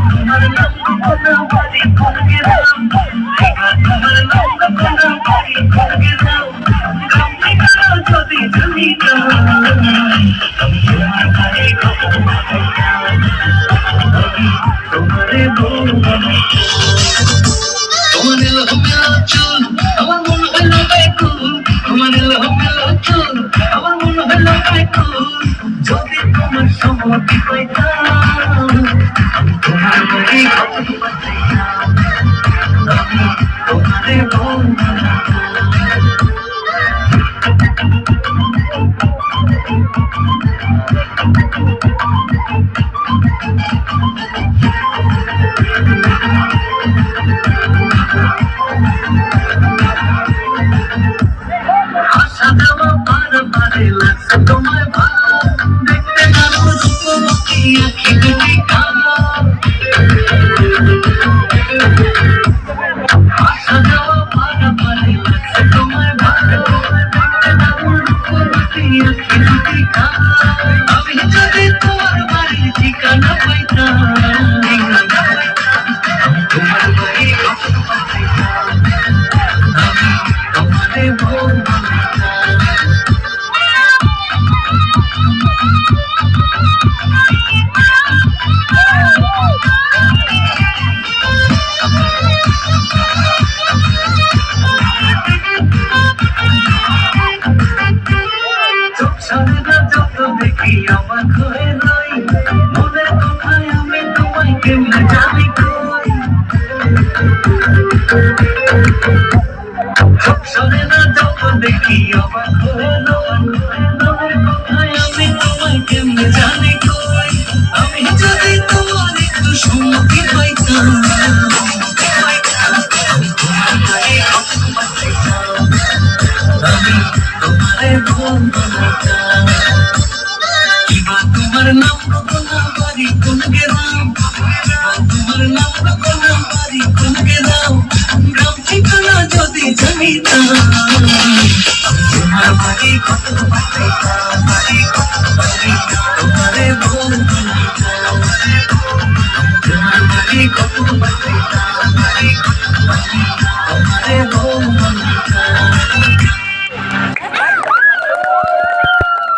তোমার নাম কোনো বাড়ি কোন গেলাম, তোমার নাম কোনো বাড়ি কোন গেলাম, গ্রাম ঠিকানা যদি জানিতাম, আমি তোমার বাড়ি কত বাড়াইতাম, আমি তোমারে বউ বানাইতাম। তোমার এলো মেলো চুল আমার মন হইলো বেকুল, তোমার এলো মেলো চুল আমার মন হইলো বেকুল, যদি তোমার সম্মতি পাইতাম, আমি তোমার বাড়ি কত বাঁচাইতাম, আমি তোমারে বউ বানাইতাম। আশা দেওয়া বারে লাগছে তোমার ভালো, দেখতে নারো রূপবতী আঁখি দুটি কালো, আশা দেওয়া বারে লাগছে তোমার ভালো, দেখতে নারো রূপবতী আঁখি দুটি কালো, আমি যদি তোমার বাড়ির ঠিকানা পাইতাম, আমি তোমার বাড়ি কত বাঁচাইতাম, আমি তোমারে বউ বানাইতাম। চোখ সারে না যত দেখি অবাক হয়ে যাই, মনের কথায় আমি তোমায় কেমনে জানি কই, চোখ সারে না যত দেখি অবাক হয়ে যাই, মনের কথায় আমি তোমায় কেমনে জানি কই, আমি যদি তোমার একটু সম্মতি পাইতাম, আমি তোমার গায়ে কত বাঁচাইতাম, আমি তোমারে বউ বানাইতাম। কিবা তোমার নাম কোনা বাড়ি কোন গেলাম, তোমার নাম কোনা বাড়ি কোন গেলাম, গ্রাম ঠিকানা যদি জানিতাম, আমি তোমার বাড়ি কত বাঁচাইতাম, বাড়ি কত বাঁচাইতাম, তোমারে বউ